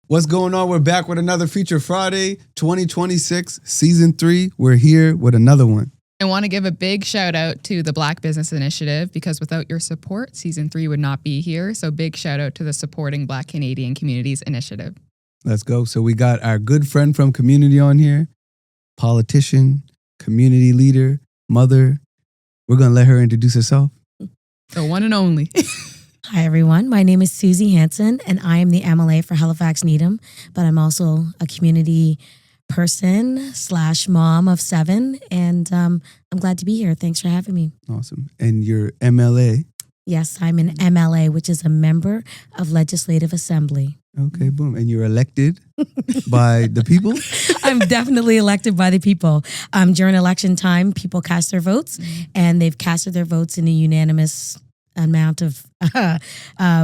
What's going on? We're back with another Feature Friday, 2026, Season 3. We're here with another one. I want to give a big shout out to the Black Business Initiative because without your support, Season 3 would not be here. So big shout out to the Supporting Black Canadian Communities Initiative. Let's go. So we got our good friend from community on here, politician, community leader, mother. We're going to let her introduce herself. The one and only. Hi, everyone. My name is Suzy Hansen, and I am the MLA for Halifax Needham, but I'm also a community person / mom of 7, and I'm glad to be here. Thanks for having me. Awesome. And your MLA? Yes, I'm an MLA, which is a member of Legislative Assembly. Okay, boom. And you're elected by the people? I'm definitely elected by the people. During election time, people cast their votes, and they've casted their votes in a unanimous amount of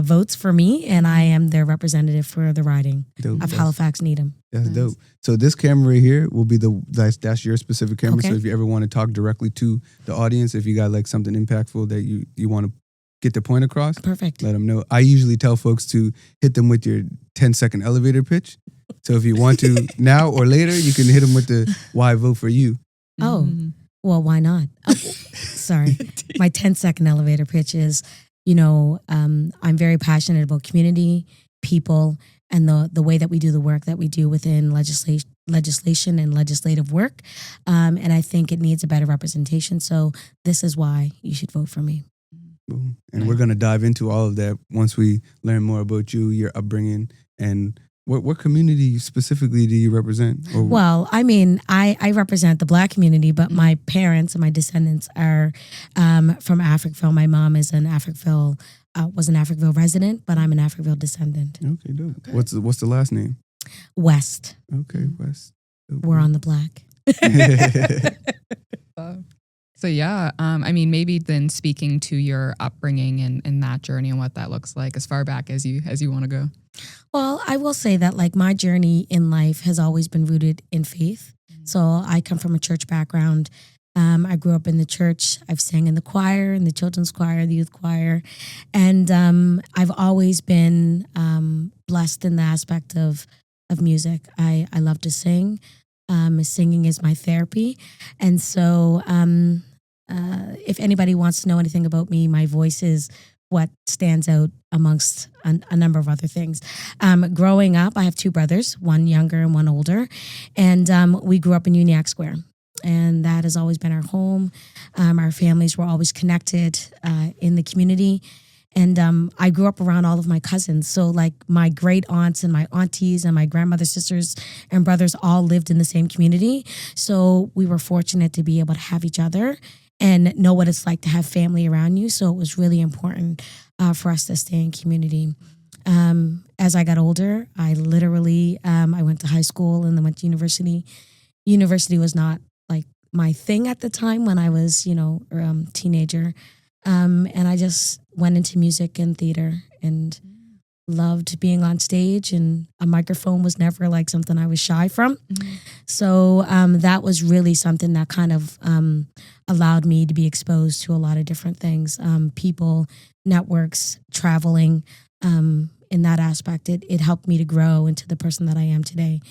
votes for me, and I am their representative for the riding of Halifax Needham. That's dope. So this camera right here will be that's your specific camera. Okay. So if you ever want to talk directly to the audience, if you got like something impactful that you want to get the point across, perfect. Let them know. I usually tell folks to hit them with your 10-second elevator pitch. So if you want to now or later, you can hit them with the why vote for you. Oh. Well, why not? Oh, sorry. My 10-second elevator pitch is, I'm very passionate about community, people, and the way that we do the work that we do within legislation and legislative work. And I think it needs a better representation. So this is why you should vote for me. Boom. And we're going to dive into all of that once we learn more about you, your upbringing, and what community specifically do you represent? Well, I mean, I represent the Black community, but my parents and my descendants are from Africville. My mom is was an Africville resident, but I'm an Africville descendant. Okay, dope. Okay. What's the last name? West. Okay, West. Okay. We're on the Black. So yeah, I mean, maybe then speaking to your upbringing and that journey and what that looks like as far back as you want to go. Well, I will say that like my journey in life has always been rooted in faith. So I come from a church background. I grew up in the church. I've sang in the choir, in the children's choir, the youth choir. And I've always been blessed in the aspect of music. I love to sing. Singing is my therapy. And so if anybody wants to know anything about me, my voice is what stands out amongst a number of other things. Growing up, I have 2 brothers, one younger and one older. And we grew up in Uniacke Square. And that has always been our home. Our families were always connected in the community. And I grew up around all of my cousins. So like my great aunts and my aunties and my grandmother's sisters and brothers all lived in the same community. So we were fortunate to be able to have each other and know what it's like to have family around you. So it was really important for us to stay in community. As I got older, I literally, I went to high school and then went to university. University was not like my thing at the time when I was, teenager. And I just went into music and theater and loved being on stage, and a microphone was never like something I was shy from. Mm-hmm. So that was really something that kind of allowed me to be exposed to a lot of different things, people, networks, traveling. In that aspect, it helped me to grow into the person that I am today.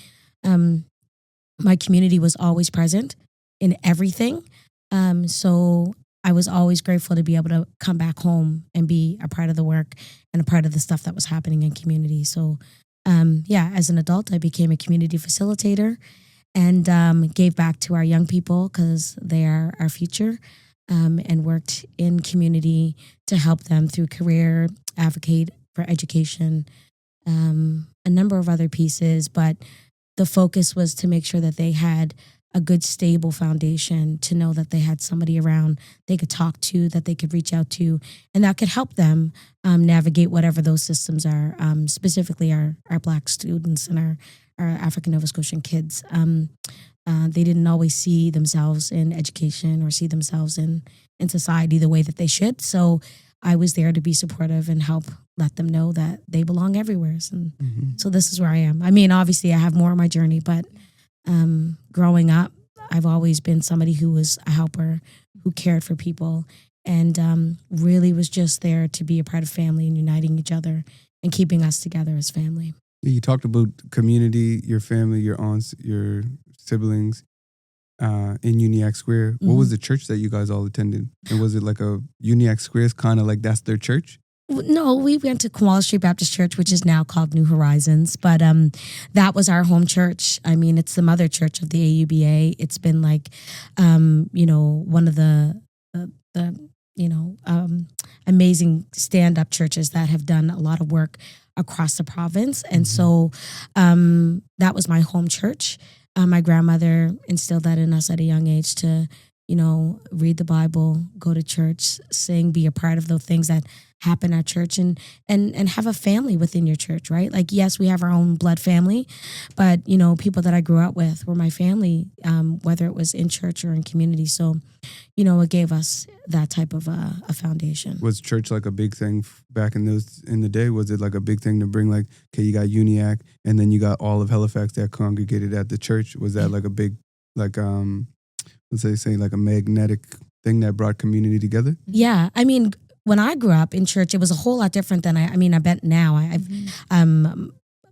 My community was always present in everything. So I was always grateful to be able to come back home and be a part of the work and a part of the stuff that was happening in community. So, as an adult, I became a community facilitator and gave back to our young people because they are our future, and worked in community to help them through career, advocate for education, a number of other pieces. But the focus was to make sure that they had a good, stable foundation, to know that they had somebody around they could talk to, that they could reach out to, and that could help them navigate whatever those systems are, specifically our Black students and our African Nova Scotian kids. They didn't always see themselves in education or see themselves in society the way that they should. So I was there to be supportive and help let them know that they belong everywhere. And so this is where I am. I mean, obviously I have more on my journey, but growing up, I've always been somebody who was a helper, who cared for people, and really was just there to be a part of family and uniting each other and keeping us together as family. Yeah, you talked about community, your family, your aunts, your siblings in Uniac Square. What was the church that you guys all attended? And was it like a Uniac Square is kind of like that's their church? No, we went to Kowal Street Baptist Church, which is now called New Horizons. But that was our home church. I mean, it's the mother church of the AUBA. It's been like, one of the amazing stand-up churches that have done a lot of work across the province. And so that was my home church. My grandmother instilled that in us at a young age to, read the Bible, go to church, sing, be a part of the things that happen at church and have a family within your church, right? Like, yes, we have our own blood family, but, people that I grew up with were my family, whether it was in church or in community. So, it gave us that type of a foundation. Was church like a big thing back in the day? Was it like a big thing to bring like, okay, you got Uniac and then you got all of Halifax that congregated at the church? Was that like a big, like, let's say like a magnetic thing that brought community together? Yeah. I mean, when I grew up in church, it was a whole lot different than I bet now.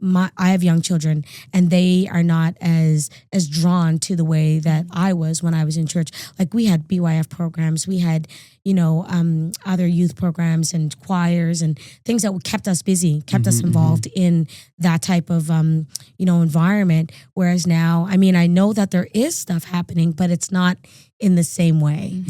I have young children, and they are not as drawn to the way that I was when I was in church. Like, we had BYF programs, we had other youth programs and choirs and things that kept us busy, kept us involved in that type of environment. Whereas now, I mean, I know that there is stuff happening, but it's not in the same way.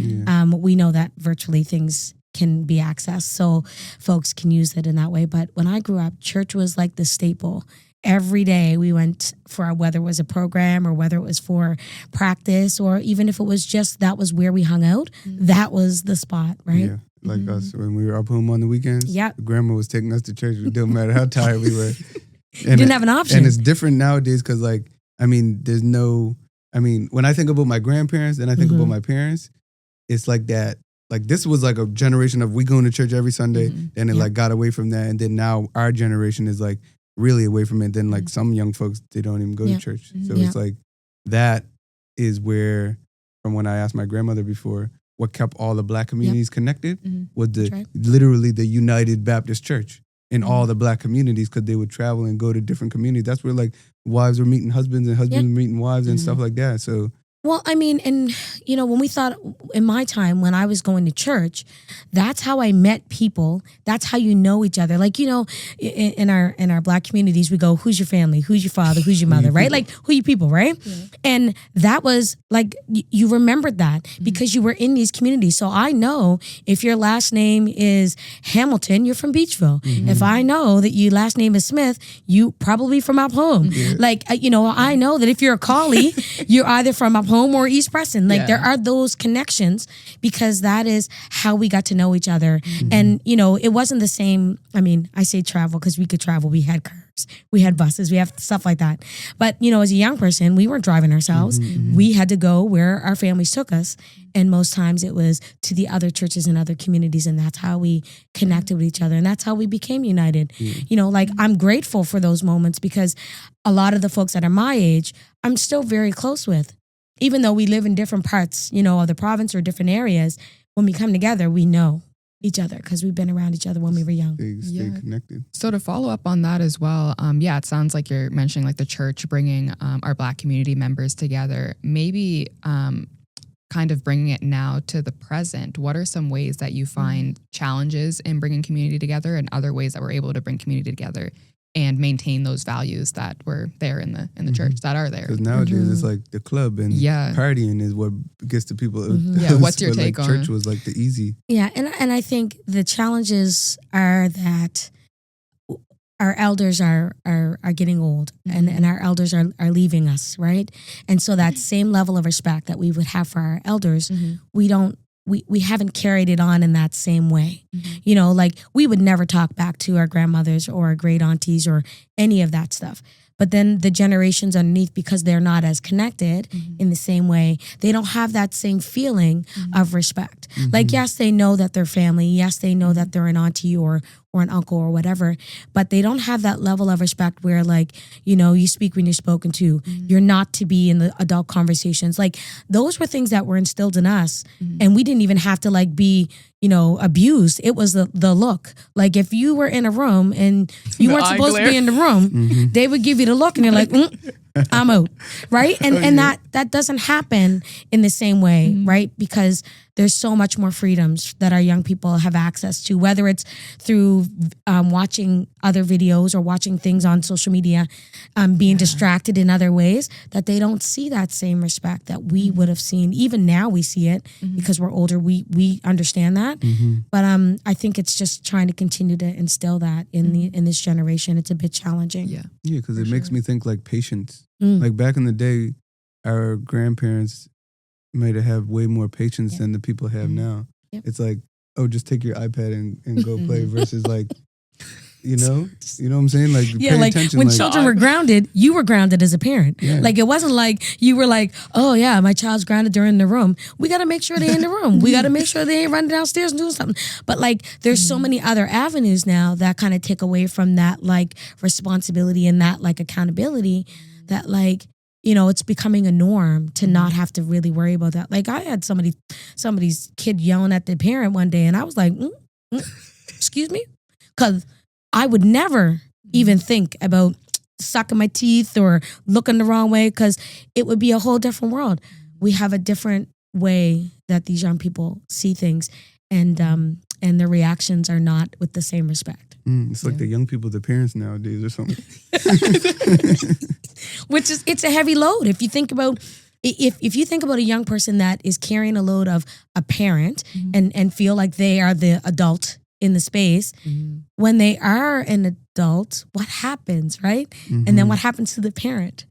We know that virtually things can be accessed, so folks can use it in that way. But when I grew up, church was like the staple. Every day we went for whether it was a program or whether it was for practice, or even if it was just that was where we hung out, that was the spot, right? Yeah, like us when we were up home on the weekends. Yeah, grandma was taking us to church. It didn't matter how tired we were. You didn't have an option. And it's different nowadays because, like, I mean, when I think about my grandparents and I think about my parents, it's like that. Like, this was like a generation of we going to church every Sunday, then it like got away from that, and then now our generation is like really away from it. Then like some young folks, they don't even go to church. So it's like that is where, from when I asked my grandmother before, what kept all the Black communities connected was literally the United Baptist Church in all the Black communities, because they would travel and go to different communities. That's where like wives were meeting husbands and husbands were meeting wives and stuff like that. So. Well, I mean, and, when we thought in my time when I was going to church, that's how I met people. That's how you know each other. Like, in our Black communities, we go, who's your family? Who's your father? Who's your mother? Right? Like, who you people, right? Yeah. And that was like, you remembered that because you were in these communities. So I know if your last name is Hamilton, you're from Beachville. If I know that your last name is Smith, you probably from up home. Like, I know that if you're a Collie, you're either from up home or East Preston. Like, there are those connections because that is how we got to know each other. And, it wasn't the same. I mean, I say travel because we could travel. We had cars, we had buses, we have stuff like that. But, as a young person, we weren't driving ourselves. We had to go where our families took us. And most times it was to the other churches and other communities. And that's how we connected with each other. And that's how we became united. Like, I'm grateful for those moments because a lot of the folks that are my age, I'm still very close with. Even though we live in different parts, of the province or different areas, when we come together, we know each other because we've been around each other when we were young. Stay connected. So to follow up on that as well, it sounds like you're mentioning like the church bringing our Black community members together. Maybe kind of bringing it now to the present. What are some ways that you find challenges in bringing community together and other ways that we're able to bring community together and maintain those values that were there in the church that are there? Because nowadays it's like the club and partying is what gets the people. What's your take on church was like the easy. Yeah, and I think the challenges are that our elders are getting old and our elders are leaving us, right? And so that same level of respect that we would have for our elders, we haven't carried it on in that same way. Like, we would never talk back to our grandmothers or our great aunties or any of that stuff. But then the generations underneath, because they're not as connected in the same way, they don't have that same feeling of respect. Like, yes, they know that they're family. Yes, they know that they're an auntie or or an uncle or whatever, but they don't have that level of respect where like, you know, you speak when you're spoken to. You're not to be in the adult conversations. Like those were things that were instilled in us, and we didn't even have to like be, you know, abused. It was the look. Like if you were in a room and you weren't supposed to be in the room, they would give you the look and you're like, I'm out, right? And that doesn't happen in the same way, right? Because there's so much more freedoms that our young people have access to, whether it's through watching other videos or watching things on social media, being distracted in other ways, that they don't see that same respect that we would have seen. Even now we see it because we're older, we understand that. But I think it's just trying to continue to instill that in this generation. It's a bit challenging. Yeah, because it makes me think like patience. Like back in the day, our grandparents might have way more patience than the people have now. It's like, oh, just take your iPad and go play versus like, you know what I'm saying? Like, pay like attention, when like, children were grounded, you were grounded as a parent. Yeah. Like it wasn't like you were like, oh yeah, my child's grounded, they're in the room. We got to make sure they're in the room. We got to make sure they ain't running downstairs and doing something. But like, there's so many other avenues now that kind of take away from that like responsibility and that like accountability that like, you know, it's becoming a norm to not have to really worry about that. Like I had somebody's kid yelling at their parent one day and I was like, excuse me? Because I would never even think about sucking my teeth or looking the wrong way because it would be a whole different world. We have a different way that these young people see things and their reactions are not with the same respect. It's like the young people, the parents nowadays or something. Which is, it's a heavy load. If you think about a young person that is carrying a load of a parent and feel like they are the adult in the space, when they are an adult, what happens, right? And then what happens to the parent?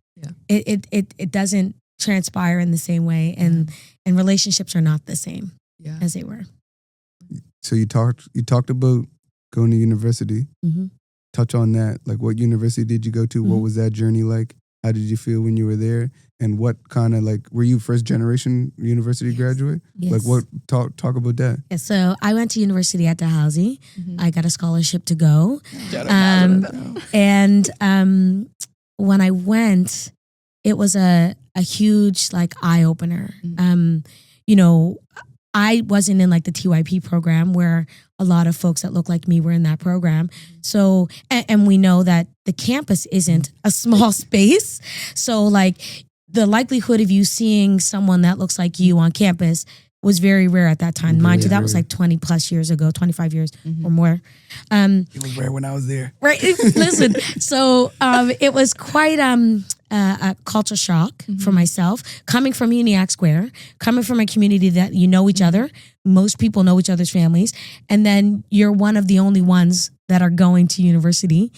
It doesn't transpire in the same way, and relationships are not the same as they were. So you talked about going to university. Touch on that. Like, what university did you go to? What was that journey like? How did you feel when you were there? And what kind of like, were you first generation university graduate? Yes. Like what, talk about that. Yeah, so I went to university at Dalhousie. I got a scholarship to go. And when I went, it was a huge like eye opener. You know, I wasn't in like the TYP program where a lot of folks that look like me were in that program. So, and we know that the campus isn't a small space. So like the likelihood of you seeing someone that looks like you on campus was very rare at that time. Mind you, that was like 20 plus years ago, 25 years or more. It was rare when I was there. Right. Listen, so it was quite a culture shock for myself, coming from Uniacke Square, coming from a community that you know each other. Most people know each other's families. And then you're one of the only ones that are going to university.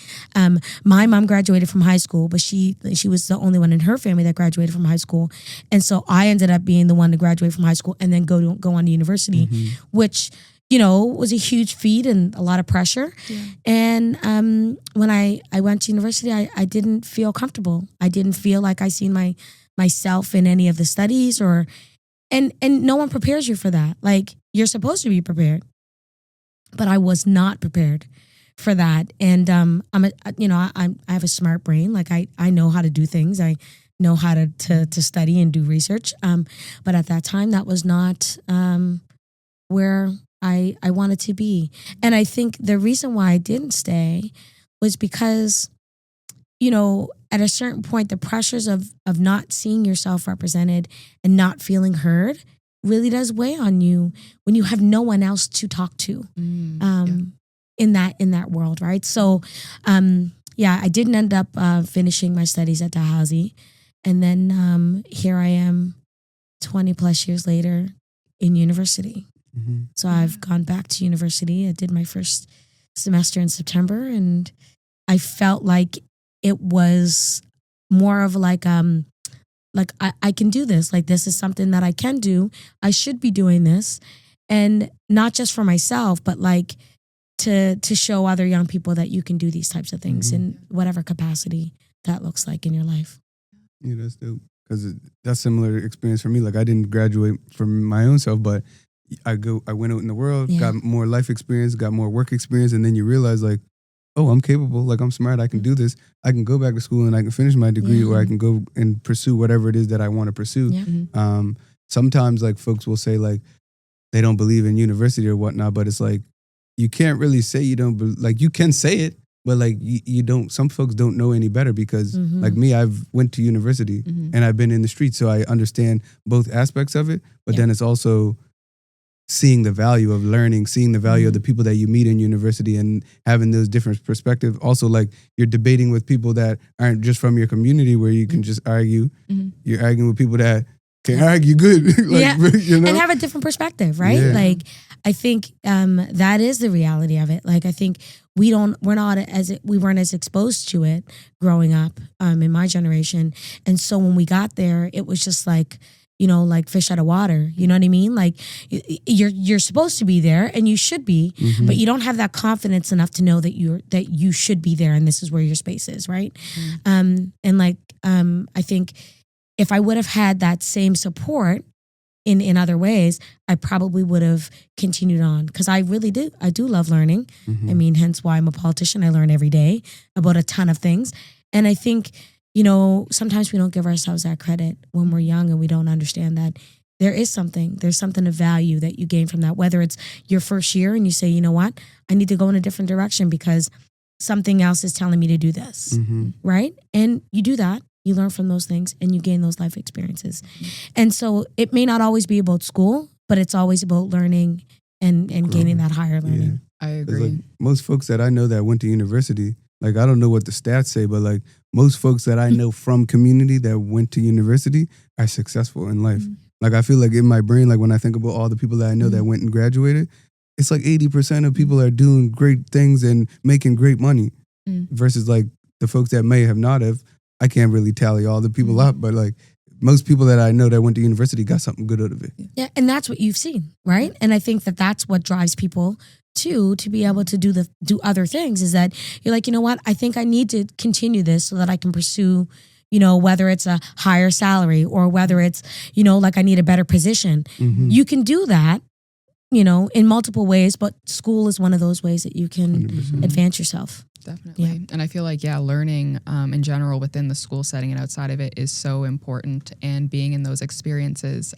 My mom graduated from high school, but she was the only one in her family that graduated from high school. And so I ended up being the one to graduate from high school and then go on to university, which, you know, was a huge feat and a lot of pressure. And when I went to university, I didn't feel comfortable. I didn't feel like I seen myself in any of the studies and no one prepares you for that. Like, you're supposed to be prepared, but I was not prepared for that. And I have a smart brain. Like I know how to do things. I know how to study and do research. But at that time, that was not where I wanted to be. And I think the reason why I didn't stay was because, you know, at a certain point, the pressures of not seeing yourself represented and not feeling heard really does weigh on you when you have no one else to talk to in that world, right? So, I didn't end up finishing my studies at Dalhousie. And then here I am 20 plus years later in university. So I've gone back to university. I did my first semester in September, and I felt like it was more of like I can do this. Like, this is something that I can do. I should be doing this, and not just for myself, but like to show other young people that you can do these types of things in whatever capacity that looks like in your life. Yeah, that's dope. Because that's a similar experience for me. Like, I didn't graduate for my own self, but I went out in the world, Yeah. got more life experience, got more work experience, and then you realize like, oh, I'm capable, like I'm smart, I can do this. I can go back to school and I can finish my degree, or I can go and pursue whatever it is that I want to pursue. Yeah. Sometimes like folks will say like they don't believe in university or whatnot, but it's like you can't really say you don't like you can say it, but like you don't. Some folks don't know any better because like me, I've went to university and I've been in the streets, so I understand both aspects of it. But then it's also seeing the value of learning, seeing the value of the people that you meet in university and having those different perspectives. Also, like you're debating with people that aren't just from your community where you can just argue. You're arguing with people that can argue good. Like, you know? And have a different perspective, right? Yeah. Like, I think that is the reality of it. Like, I think we weren't as exposed to it growing up in my generation. And so when we got there, it was just like, you know, like fish out of water. You know what I mean? Like you're supposed to be there and you should be, but you don't have that confidence enough to know that you should be there and this is where your space is, right? And like I think if I would have had that same support in other ways, I probably would have continued on because I really do. I do love learning. I mean, hence why I'm a politician. I learn every day about a ton of things. And I think, you know, sometimes we don't give ourselves that credit when we're young and we don't understand that there's something of value that you gain from that, whether it's your first year and you say, you know what, I need to go in a different direction because something else is telling me to do this, right? And you do that, you learn from those things and you gain those life experiences. And so it may not always be about school, but it's always about learning and gaining that higher learning. I agree. Like most folks that I know that went to university, like I don't know what the stats say, but like most folks that I know from community that went to university are successful in life. Like I feel like in my brain, like when I think about all the people that I know that went and graduated, it's like 80% of people are doing great things and making great money versus like the folks that may have not have. I can't really tally all the people up, but like most people that I know that went to university got something good out of it. Yeah, and that's what you've seen, right? And I think that that's what drives people to be able to do other things is that you're like, you know what, I think I need to continue this so that I can pursue, you know, whether it's a higher salary or whether it's, you know, like I need a better position. You can do that, you know, in multiple ways, but school is one of those ways that you can 100%. Advance yourself. Definitely. Yeah. And I feel like, learning in general within the school setting and outside of it is so important. And being in those experiences,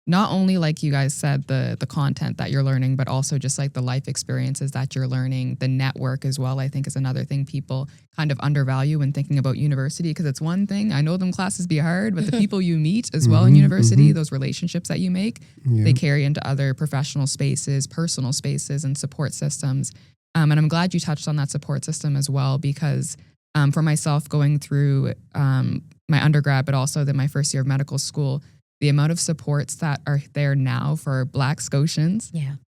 not only like you guys said, the content that you're learning, but also just like the life experiences that you're learning, the network as well, I think is another thing people kind of undervalue when thinking about university. Because it's one thing, I know them classes be hard, but the people you meet as well in university, those relationships that you make, they carry into other professional spaces, personal spaces, and support systems. And I'm glad you touched on that support system as well, because for myself going through my undergrad, but also then my first year of medical school, the amount of supports that are there now for Black Scotians,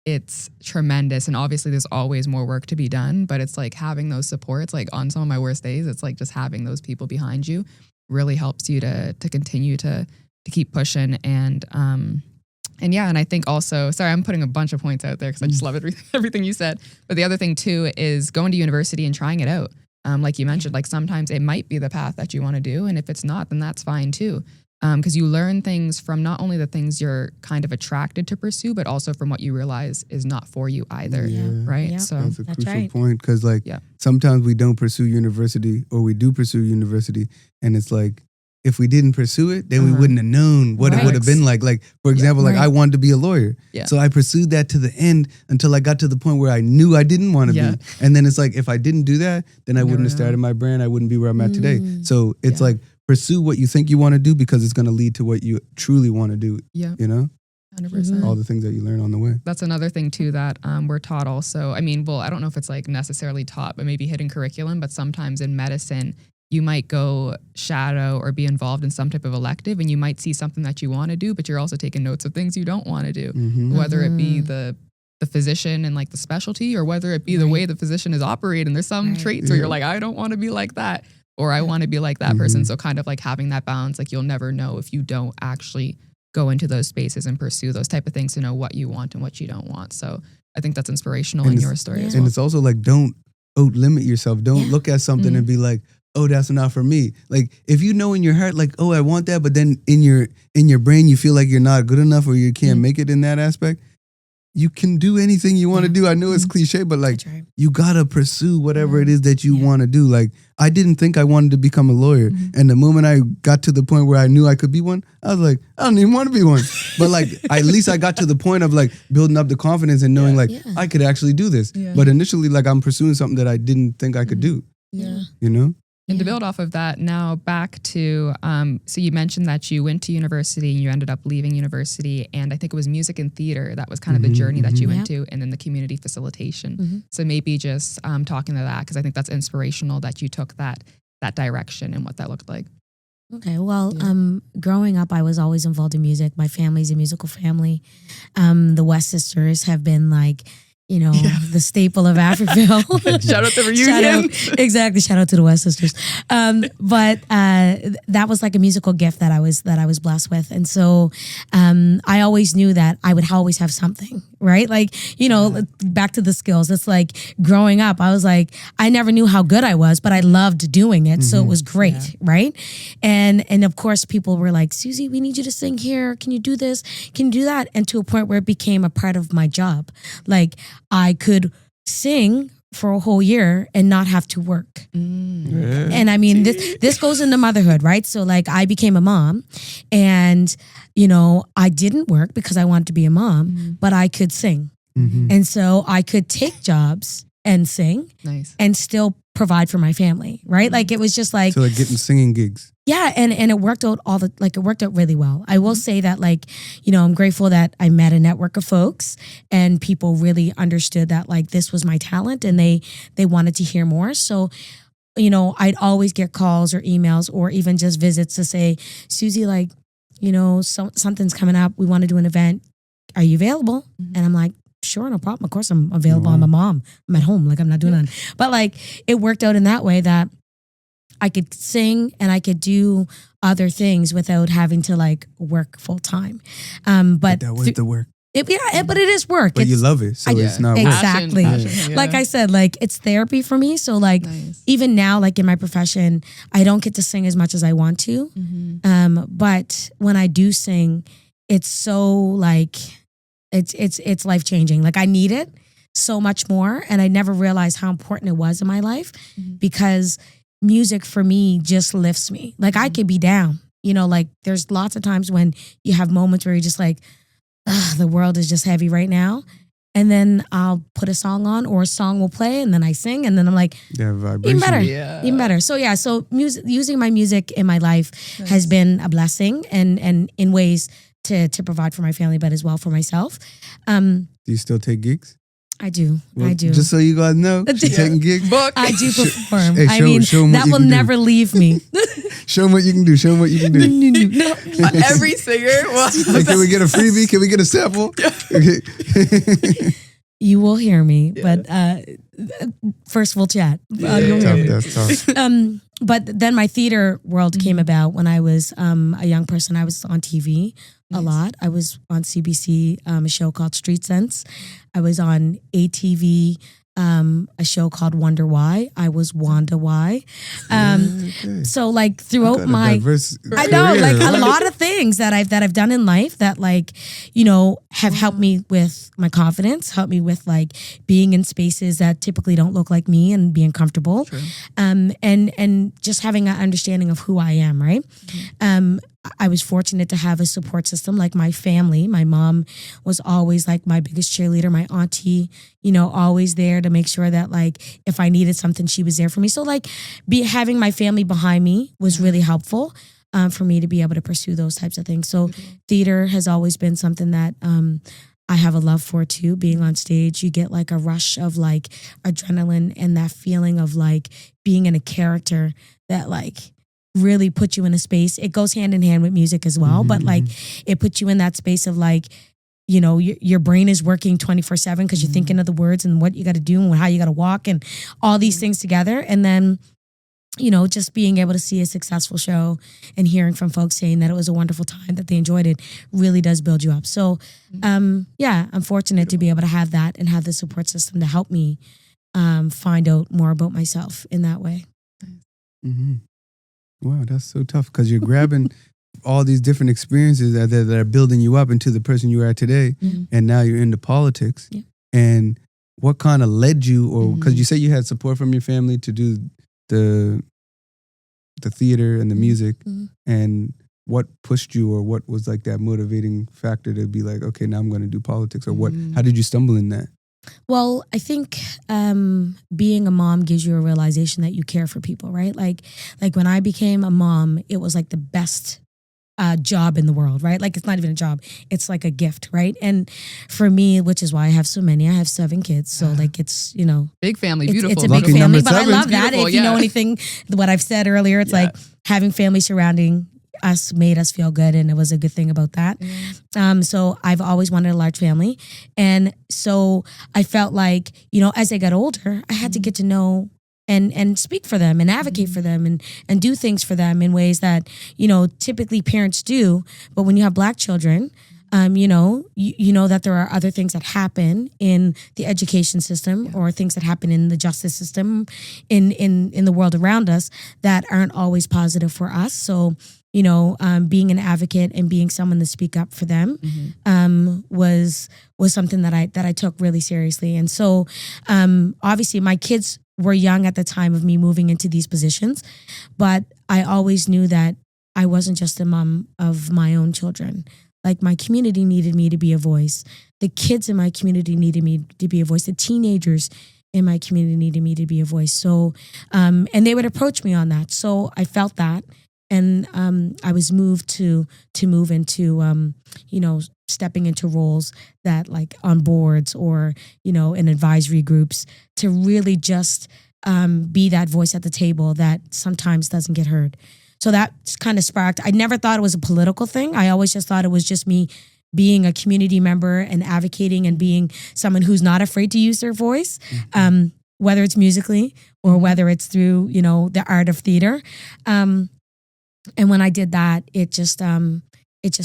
it's tremendous. And obviously there's always more work to be done, but it's like having those supports, like on some of my worst days, it's like just having those people behind you really helps you to continue to keep pushing. And I think also, sorry, I'm putting a bunch of points out there because I just love everything you said. But the other thing too is going to university and trying it out. Like you mentioned, like sometimes it might be the path that you want to do. And if it's not, then that's fine too. Because you learn things from not only the things you're kind of attracted to pursue, but also from what you realize is not for you either, right? Yeah. So that's a crucial point because like sometimes we don't pursue university or we do pursue university and it's like, if we didn't pursue it, then we wouldn't have known what it would have been like. Like, for example, like I wanted to be a lawyer. So I pursued that to the end until I got to the point where I knew I didn't want to be. And then it's like, if I didn't do that, then I wouldn't have started my brand. I wouldn't be where I'm at today. So it's like, pursue what you think you want to do because it's going to lead to what you truly want to do. You know? 100%. All the things that you learn on the way. That's another thing too that we're taught also. I mean, well, I don't know if it's like necessarily taught, but maybe hidden curriculum, but sometimes in medicine, you might go shadow or be involved in some type of elective and you might see something that you want to do, but you're also taking notes of things you don't want to do, whether it be the physician and like the specialty or whether it be the way the physician is operating. There's some traits where you're like, I don't want to be like that. Or I want to be like that person. So kind of like having that balance, like you'll never know if you don't actually go into those spaces and pursue those type of things to know what you want and what you don't want. So I think that's inspirational in your story as well. And it's also like, don't out-limit yourself. Don't look at something and be like, oh, that's not for me. Like if you know in your heart, like, oh, I want that, but then in your brain you feel like you're not good enough or you can't make it in that aspect, you can do anything you want to do. I know it's cliche, but like you gotta pursue whatever it is that you want to do. Like I didn't think I wanted to become a lawyer, and the moment I got to the point where I knew I could be one, I was like, I don't even want to be one. But like at least I got to the point of like building up the confidence and knowing like I could actually do this. Yeah. But initially, like I'm pursuing something that I didn't think I could do. Yeah, you know. And to build off of that, now back to, so you mentioned that you went to university and you ended up leaving university, and I think it was music and theater. That was kind of the journey that you went to, and then the community facilitation. So maybe just talking to that, because I think that's inspirational that you took that direction and what that looked like. Okay, well, growing up, I was always involved in music. My family's a musical family. The West Sisters have been like, you know, the staple of Africville. Shout out to the reunion. Exactly. Shout out to the West Sisters. But that was like a musical gift that I was blessed with. And so I always knew that I would always have something, right? Like, you know, back to the skills. It's like growing up, I was like, I never knew how good I was, but I loved doing it. So it was great, right? And of course, people were like, Suzy, we need you to sing here. Can you do this? Can you do that? And to a point where it became a part of my job. Like, I could sing for a whole year and not have to work. And I mean, this goes into motherhood, right? So like I became a mom and, you know, I didn't work because I wanted to be a mom, but I could sing. And so I could take jobs and sing and still provide for my family, right? Like it was just like... So like getting singing gigs. Yeah, and it worked out it worked out really well. I will say that like, you know, I'm grateful that I met a network of folks and people really understood that like this was my talent and they wanted to hear more. So, you know, I'd always get calls or emails or even just visits to say, Suzy, like, you know, something's coming up. We want to do an event. Are you available? And I'm like, sure, no problem. Of course I'm available. I'm a mom. I'm at home. Like I'm not doing that. But like it worked out in that way that I could sing and I could do other things without having to like work full time. But that was the work. But it is work. But you love it, so it's not work. Exactly. Passion, Like I said, like it's therapy for me. So like even now, like in my profession, I don't get to sing as much as I want to. But when I do sing, it's so like it's life changing. Like I need it so much more, and I never realized how important it was in my life because music for me just lifts me. Like I could be down, you know, like there's lots of times when you have moments where you're just like, the world is just heavy right now. And then I'll put a song on or a song will play and then I sing and then I'm like, even better, even better. So yeah, so using my music in my life has been a blessing and in ways to provide for my family, but as well for myself. Do you still take gigs? I do. Well, I do. Just so you guys know, she's taking gigs. I do perform. Hey, I mean, that will never leave me. Show them what you can do. Show them what you can do. No, every singer. Hey, can we get a freebie? Can we get a sample? Okay. You will hear me, but first we'll chat. You'll hear me. That's tough. But then my theater world came about when I was a young person. I was on TV a lot. I was on CBC, a show called Street Sense. I was on ATV, a show called Wonder Why. I was Wanda Why. So like throughout my, I know like a lot of things that I've done in life that like, you know, have helped me with my confidence, helped me with like being in spaces that typically don't look like me and being comfortable. And just having an understanding of who I am, right? I was fortunate to have a support system like my family. My mom was always like my biggest cheerleader. My auntie, you know, always there to make sure that like if I needed something, she was there for me. So like having my family behind me was really helpful for me to be able to pursue those types of things. So theater has always been something that I have a love for too. Being on stage, you get like a rush of like adrenaline and that feeling of like being in a character that like really put you in a space. It goes hand in hand with music as well, but like it puts you in that space of like, you know, your brain is working 24/7 because you're thinking of the words and what you got to do and how you got to walk and all these things together. And then, you know, just being able to see a successful show and hearing from folks saying that it was a wonderful time, that they enjoyed it, really does build you up. So, yeah, I'm fortunate to be able to have that and have the support system to help me find out more about myself in that way. Mm-hmm. Wow, that's so tough because you're grabbing all these different experiences that are building you up into the person you are today, and now you're into politics. Yeah. And what kind of led you, or because you say you had support from your family to do the theater and the music, and what pushed you, or what was like that motivating factor to be like, okay, now I'm going to do politics, or what? How did you stumble in that? Well, I think being a mom gives you a realization that you care for people, right? Like when I became a mom, it was like the best job in the world, right? Like it's not even a job. It's like a gift, right? And for me, which is why I have so many, I have 7 kids. So like it's, big family, beautiful. It's a Lucky big family, number but I 7. love that. If you know anything, what I've said earlier, it's like having family surrounding us made us feel good, and it was a good thing about that. So I've always wanted a large family, and so I felt like, as I got older, I had to get to know and speak for them and advocate for them and do things for them in ways that typically parents do. But when you have Black children, you know that there are other things that happen in the education system or things that happen in the justice system in the world around us that aren't always positive for us. So being an advocate and being someone to speak up for them was something that I took really seriously. And so obviously my kids were young at the time of me moving into these positions, but I always knew that I wasn't just a mom of my own children. Like my community needed me to be a voice. The kids in my community needed me to be a voice. The teenagers in my community needed me to be a voice. So, and they would approach me on that. So I felt that. And I was moved to move into, stepping into roles that like on boards or, in advisory groups to really just be that voice at the table that sometimes doesn't get heard. So that kind of sparked. I never thought it was a political thing. I always just thought it was just me being a community member and advocating and being someone who's not afraid to use their voice, whether it's musically or whether it's through, the art of theater. And when I did that, it just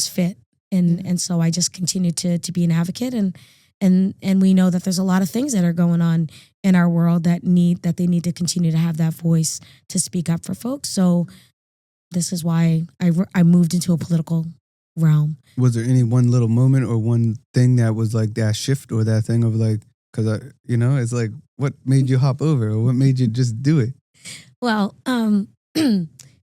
fit. And so I just continued to be an advocate. And we know that there's a lot of things that are going on in our world that they need to continue to have that voice to speak up for folks. So this is why I moved into a political realm. Was there any one little moment or one thing that was like that shift or that thing of like, because it's like, what made you hop over or what made you just do it? Well,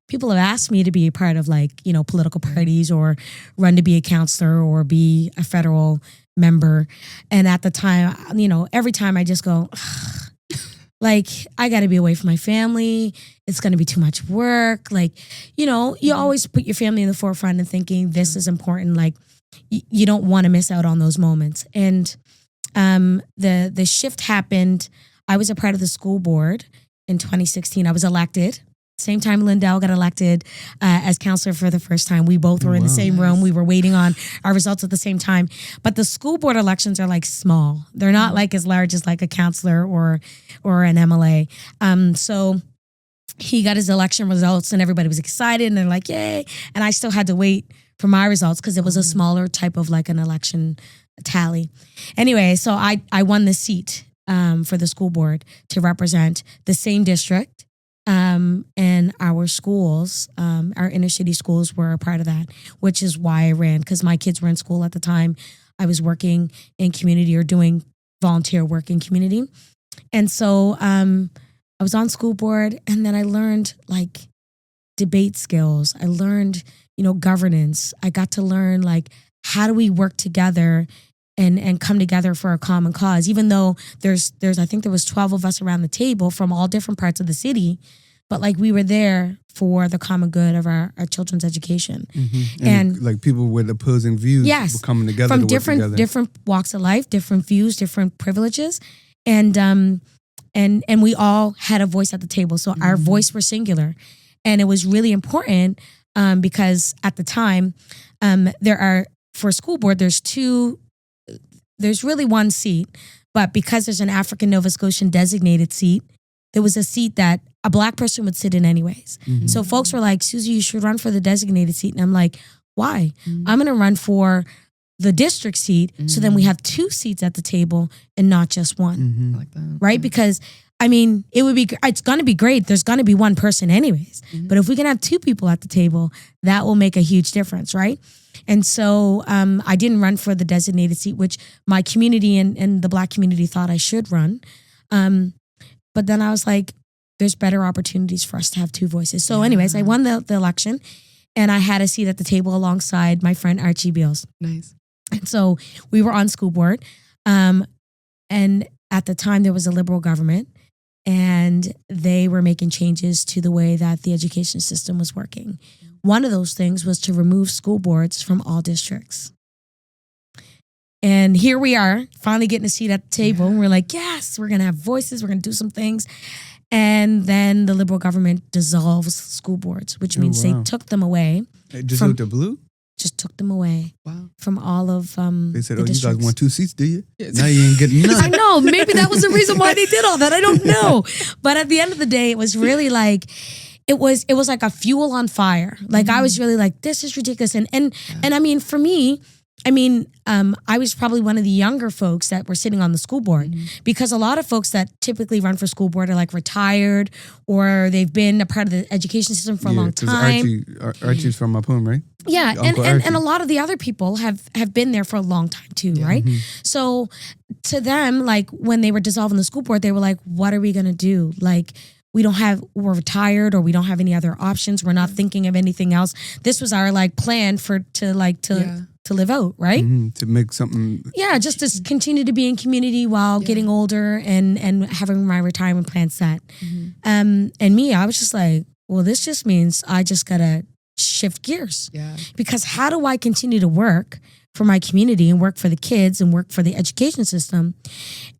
people have asked me to be a part of political parties or run to be a counselor or be a federal member. And at the time, every time I just go, like, I got to be away from my family. It's going to be too much work. Like, you always put your family in the forefront and thinking this is important. Like, you don't want to miss out on those moments. And the shift happened. I was a part of the school board in 2016. I was elected. Same time Lindell got elected as counselor for the first time. We both were in the same room. We were waiting on our results at the same time. But the school board elections are like small. They're not like as large as like a counselor or an MLA. So he got his election results and everybody was excited and they're like, yay. And I still had to wait for my results because it was a smaller type of like an election tally. Anyway, so I won the seat for the school board to represent the same district. And our schools, our inner city schools were a part of that, which is why I ran, because my kids were in school at the time. I was working in community or doing volunteer work in community. And so I was on school board, and then I learned like debate skills. I learned, governance. I got to learn like, how do we work together and come together for a common cause, even though there's I think there was 12 of us around the table from all different parts of the city, but like we were there for the common good of our children's education. And like people with opposing views were coming together from to work together. different walks of life, different views, different privileges. And we all had a voice at the table. So our voice were singular. And it was really important because at the time, for a school board, there's really one seat, but because there's an African Nova Scotian designated seat, there was a seat that a Black person would sit in anyways. So folks were like, Suzy, you should run for the designated seat. And I'm like, why? I'm going to run for the district seat so then we have 2 seats at the table and not just one. I like that. Right? Because I mean, it's going to be great. There's going to be one person anyways. But if we can have 2 people at the table, that will make a huge difference, right? And so I didn't run for the designated seat, which my community and the Black community thought I should run. But then I was like, there's better opportunities for us to have 2 voices. So anyways, I won the election, and I had a seat at the table alongside my friend Archie Beals. Nice. And so we were on school board. And at the time there was a Liberal government, and they were making changes to the way that the education system was working. One of those things was to remove school boards from all districts. And here we are, finally getting a seat at the table. And we're like, yes, we're going to have voices. We're going to do some things. And then the Liberal government dissolves school boards, which means they took them away. Just with the blue? Just took them away from all of They said, the you districts. guys want 2 seats, do you? Now you ain't getting none. I know. Maybe that was the reason why they did all that. I don't know. But at the end of the day, it was really like, it was like a fuel on fire. Like I was really like, this is ridiculous. And I mean, for me, I was probably one of the younger folks that were sitting on the school board because a lot of folks that typically run for school board are like retired or they've been a part of the education system for a long time. Archie's from up home, right? Yeah, and a lot of the other people have been there for a long time too, right? So to them, like when they were dissolving the school board, they were like, what are we going to do? Like, we're retired or we don't have any other options. We're not thinking of anything else. This was our like plan to live out, right? To make something. Yeah, just to continue to be in community while getting older and having my retirement plan set. And me, I was just like, well, this just means I just got to shift gears. Yeah. Because how do I continue to work for my community and work for the kids and work for the education system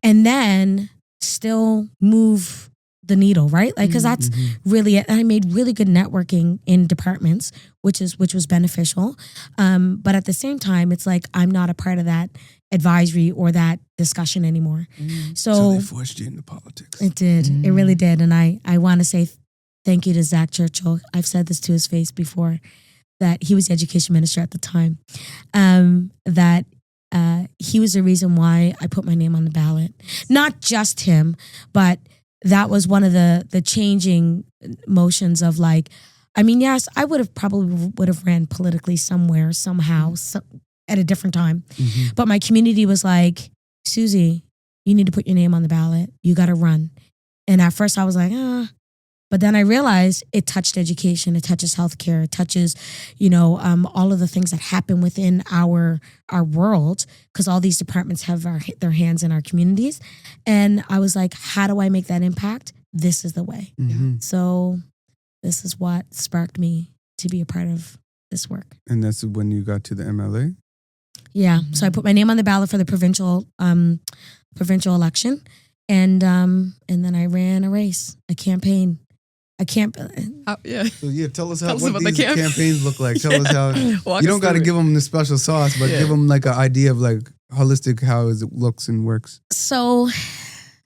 and then still move the needle, right? Like, because that's really it. And I made really good networking in departments, which was beneficial. But at the same time, it's like I'm not a part of that advisory or that discussion anymore. So they forced you into politics. It did. It really did. And I want to say thank you to Zach Churchill. I've said this to his face before, that he was the education minister at the time, that he was the reason why I put my name on the ballot. Not just him, but that was one of the changing motions of like, I mean, yes, I would have ran politically somewhere, somehow, at a different time. But my community was like, Suzy, you need to put your name on the ballot. You got to run. And at first I was like, But then I realized it touched education, it touches healthcare, it touches, all of the things that happen within our world, because all these departments have their hands in our communities. And I was like, how do I make that impact? This is the way. So this is what sparked me to be a part of this work. And that's when you got to the MLA? Yeah. So I put my name on the ballot for the provincial election. And then I ran a race, a campaign. So tell us what these campaigns look like. Tell us how. You don't got to give them the special sauce, but give them like an idea of like holistic how it looks and works. So.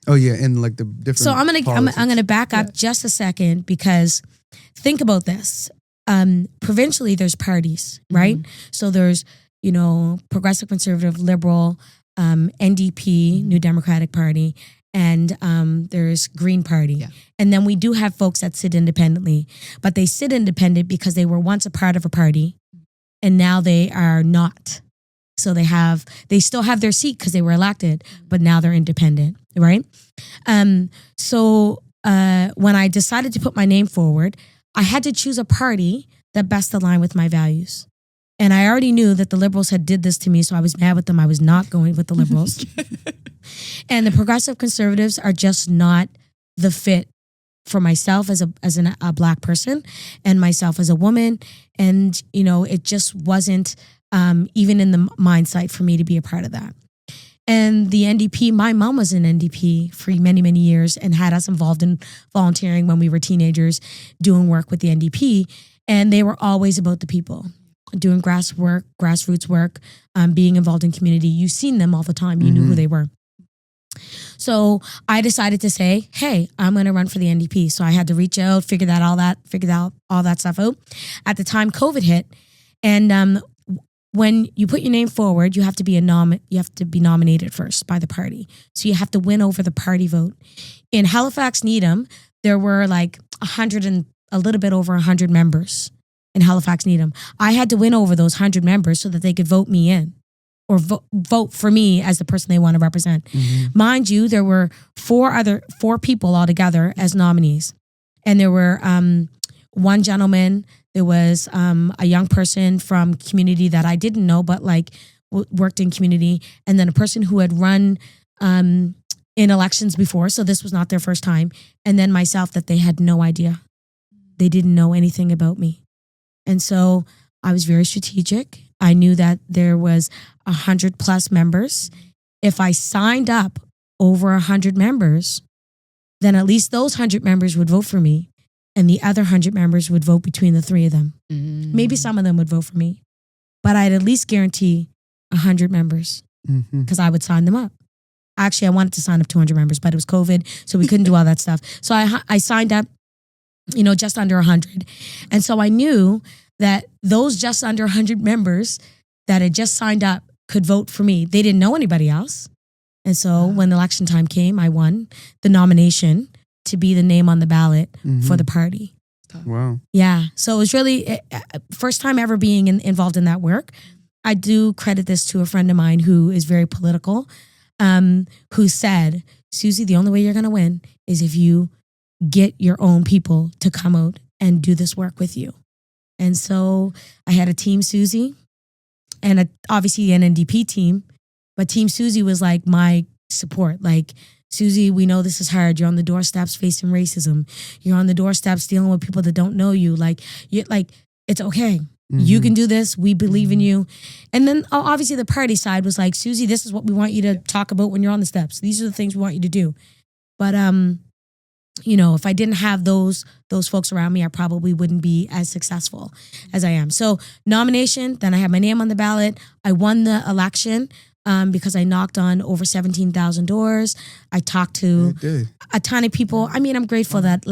And like the different. So I'm gonna back up just a second because think about this. Provincially, there's parties, right? So there's Progressive Conservative, Liberal, NDP, New Democratic Party. And there's Green Party. Yeah. And then we do have folks that sit independently. But they sit independent because they were once a part of a party and now they are not. So they still have their seat because they were elected, but now they're independent, right? So when I decided to put my name forward, I had to choose a party that best aligned with my values. And I already knew that the Liberals had did this to me, so I was mad with them. I was not going with the Liberals. And the Progressive Conservatives are just not the fit for myself as a Black person and myself as a woman. And, it just wasn't even in the mindset for me to be a part of that. And the NDP, my mom was an NDP for many, many years and had us involved in volunteering when we were teenagers, doing work with the NDP. And they were always about the people. Doing grassroots work, being involved in community. You've seen them all the time. You knew who they were. So I decided to say, hey, I'm going to run for the NDP. So I had to reach out, figure all that stuff out. At the time, COVID hit. And when you put your name forward, you have to be nominated first by the party. So you have to win over the party vote. In Halifax, Needham, there were like a little bit over 100 members in Halifax, Needham. I had to win over those 100 members so that they could vote me in or vote for me as the person they want to represent. Mind you, there were four people altogether as nominees. And there were one gentleman, there was a young person from community that I didn't know, but like worked in community. And then a person who had run in elections before. So this was not their first time. And then myself that they had no idea. They didn't know anything about me. And so I was very strategic. I knew that there was 100+ members. If I signed up over 100 members, then at least those 100 members would vote for me. And the other 100 members would vote between the three of them. Maybe some of them would vote for me. But I'd at least guarantee 100 members because I would sign them up. Actually, I wanted to sign up 200 members, but it was COVID, so we couldn't do all that stuff. So I signed up, just under 100. And so I knew that those just under 100 members that had just signed up could vote for me. They didn't know anybody else. And so when the election time came, I won the nomination to be the name on the ballot for the party. Wow. Yeah. So it was really first time ever being involved in that work. I do credit this to a friend of mine who is very political, who said, Suzy, the only way you're going to win is if you get your own people to come out and do this work with you. And so I had a Team Suzy and obviously an NDP team, but Team Suzy was like my support. Like, Suzy, we know this is hard. You're on the doorsteps facing racism. You're on the doorsteps dealing with people that don't know you. It's okay. You can do this. We believe in you. And then obviously the party side was like, Suzy, this is what we want you to talk about when you're on the steps. These are the things we want you to do. But, if I didn't have those folks around me, I probably wouldn't be as successful as I am. So nomination, then I had my name on the ballot. I won the election. Because I knocked on over 17,000 doors. I talked to a ton of people. I mean, I'm grateful that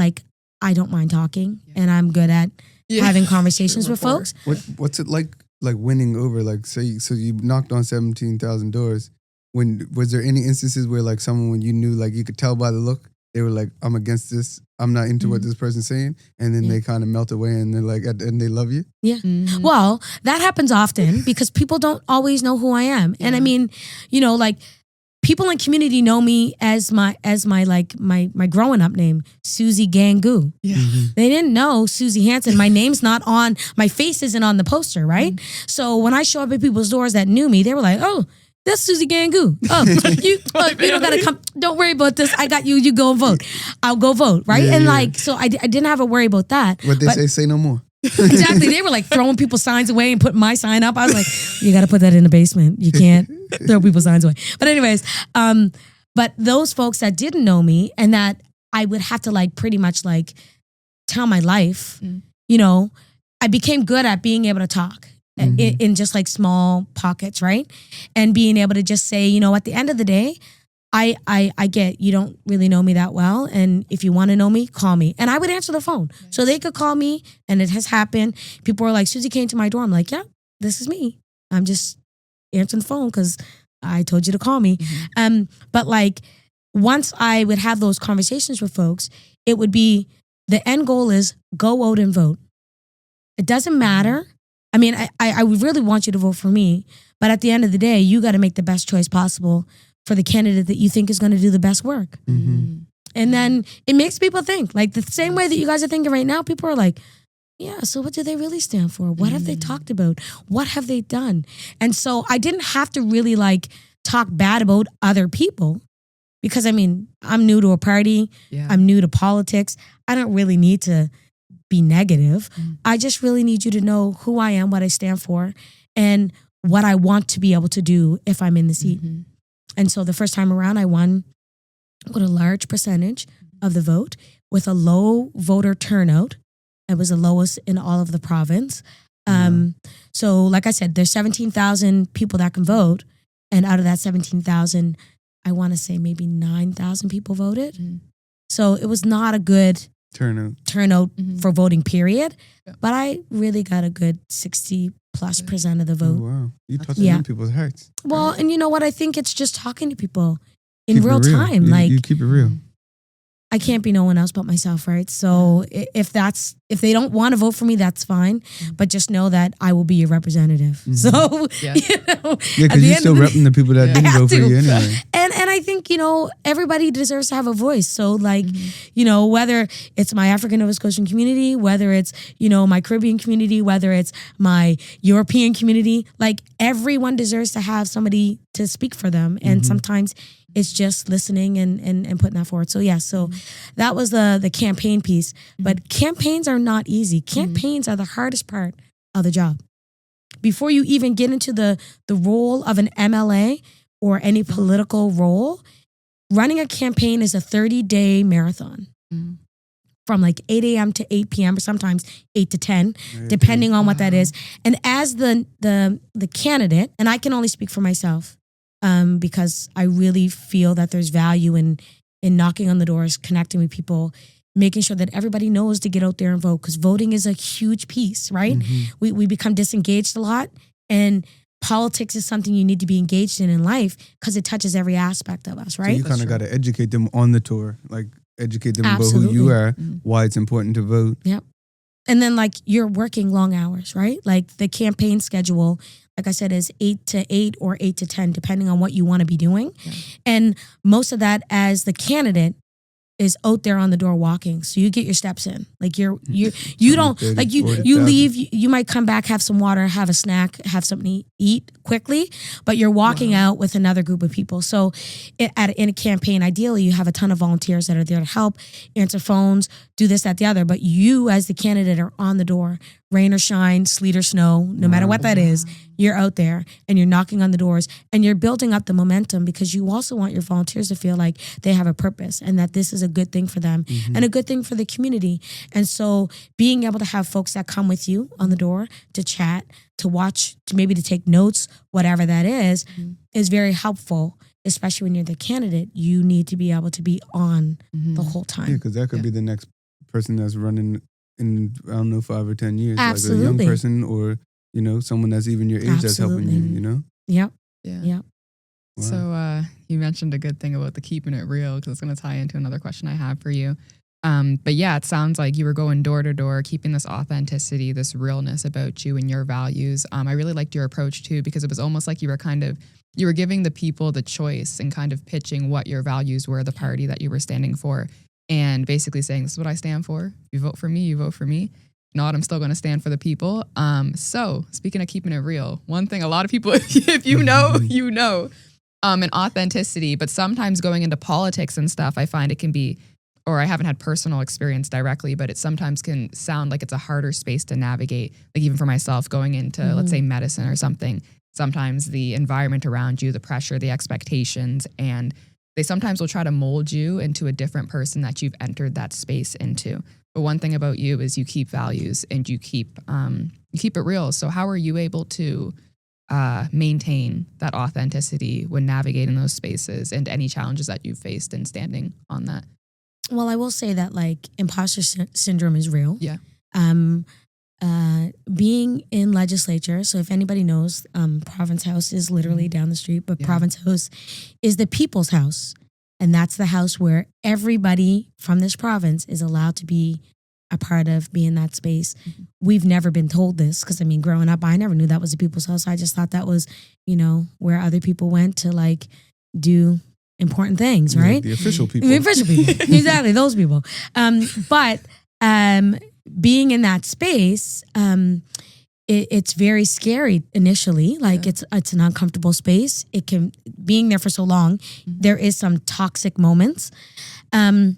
I don't mind talking and I'm good at having conversations with folks. What's it like winning over, so you knocked on 17,000 doors. Was there any instances where someone, when you knew, you could tell by the look, they were like, I'm against this, I'm not into what this person's saying, and then they kind of melt away and they're like, and they love you? Yeah. Well, that happens often because people don't always know who I am. And I mean, people in community know me as my growing up name, Suzy Gangoo. Yeah. They didn't know Suzy Hansen. My name's not on, my face isn't on the poster, right? So when I show up at people's doors that knew me, they were like, oh, that's Suzy Gangoo. Oh, you don't gotta come. Don't worry about this. I got you. You go and vote. I'll go vote, right? And so I didn't have to worry about that. What they say no more. Exactly. They were throwing people's signs away and putting my sign up. I was like, you got to put that in the basement. You can't throw people's signs away. But anyways, but those folks that didn't know me and that I would have to pretty much tell my life, I became good at being able to talk. In just small pockets, right? And being able to just say, at the end of the day, I get you don't really know me that well. And if you want to know me, call me. And I would answer the phone. Nice. So they could call me and it has happened. People were like, Suzy came to my door. I'm like, yeah, this is me. I'm just answering the phone because I told you to call me. But once I would have those conversations with folks, it would be the end goal is go out and vote. It doesn't matter. I mean, I really want you to vote for me, but at the end of the day, you got to make the best choice possible for the candidate that you think is going to do the best work. And then it makes people think, the same way that you guys are thinking right now, people are like, yeah, so what do they really stand for? What have they talked about? What have they done? And so I didn't have to really talk bad about other people because, I mean, I'm new to a party. Yeah. I'm new to politics. I don't really need to be negative. I just really need you to know who I am, what I stand for, and what I want to be able to do if I'm in the seat. And so the first time around, I won with a large percentage of the vote with a low voter turnout. It was the lowest in all of the province. So like I said, there's 17,000 people that can vote. And out of that 17,000, I want to say maybe 9,000 people voted. So it was not a good turnout for voting, period. Yeah. But I really got a good 60 +% of the vote. Oh, wow. You touching people's hearts. Well, and you know what? I think it's just talking to people in Keep real it real. time. You keep it real. I can't be no one else but myself, right? So if they don't want to vote for me, that's fine. But just know that I will be your representative. Mm-hmm. So because you're still repping the people that didn't vote for you anyway. And I think everybody deserves to have a voice. So whether it's my African Nova Scotian community, whether it's my Caribbean community, whether it's my European community, like everyone deserves to have somebody to speak for them. And sometimes it's just listening and putting that forward. So that was the campaign piece. But campaigns are not easy. Campaigns are the hardest part of the job. Before you even get into the role of an MLA or any political role, running a campaign is a 30-day marathon. From like 8 a.m. to 8 p.m. or sometimes 8 to 10, depending on what that is. And as the candidate, and I can only speak for myself, because I really feel that there's value in knocking on the doors, connecting with people, making sure that everybody knows to get out there and vote, because voting is a huge piece, right? We become disengaged a lot, and politics is something you need to be engaged in life because it touches every aspect of us, right? So you kind of got to educate them on the tour, like educate them about who you are, why it's important to vote. Yep. And then you're working long hours, right? Like the campaign schedule, like I said, is 8 to 8 or 8 to 10, depending on what you want to be doing. Yeah. And most of that as the candidate is out there on the door walking. So you get your steps in. Like you don't, 30, like you 40,000. leave, you might come back, have some water, have a snack, have something to eat quickly, but you're walking out with another group of people. So in a campaign, ideally you have a ton of volunteers that are there to help, answer phones, do this, that, the other. But you as the candidate are on the door, rain or shine, sleet or snow, no matter what that is, you're out there and you're knocking on the doors and you're building up the momentum, because you also want your volunteers to feel like they have a purpose and that this is a good thing for them and a good thing for the community. And so being able to have folks that come with you on the door to chat, to watch, to maybe to take notes, whatever that is very helpful. Especially when you're the candidate, you need to be able to be on the whole time. Yeah, because that could be the next person that's running in, I don't know, 5 or 10 years. Absolutely. Like a young person or, someone that's even your age that's helping you, Yep. Yeah. Yep. Wow. So you mentioned a good thing about the keeping it real, because it's going to tie into another question I have for you. But yeah, it sounds like you were going door to door, keeping this authenticity, this realness about you and your values. I really liked your approach too, because it was almost like you were giving the people the choice and kind of pitching what your values were, the party that you were standing for, and basically saying, this is what I stand for. You vote for me, you vote for me. Not, I'm still going to stand for the people. So speaking of keeping it real, one thing a lot of people, if you know, and authenticity, but sometimes going into politics and stuff, I find it can be, or I haven't had personal experience directly, but it sometimes can sound like it's a harder space to navigate. Like even for myself going into, let's say, medicine or something, sometimes the environment around you, the pressure, the expectations, and they sometimes will try to mold you into a different person that you've entered that space into. But one thing about you is you keep values and you keep it real. So how are you able to maintain that authenticity when navigating those spaces and any challenges that you've faced in standing on that? Well, I will say that imposter syndrome is real. Yeah. Being in legislature, so if anybody knows, Province House is literally down the street, but Province House is the people's house. And that's the house where everybody from this province is allowed to be a part of, be in that space. We've never been told this, because growing up, I never knew that was the people's house. I just thought that was, where other people went to do important things, right? The official people. The official people. Exactly, those people. But being in that space, it's very scary initially. It's an uncomfortable space. It can, being there for so long, there is some toxic moments. But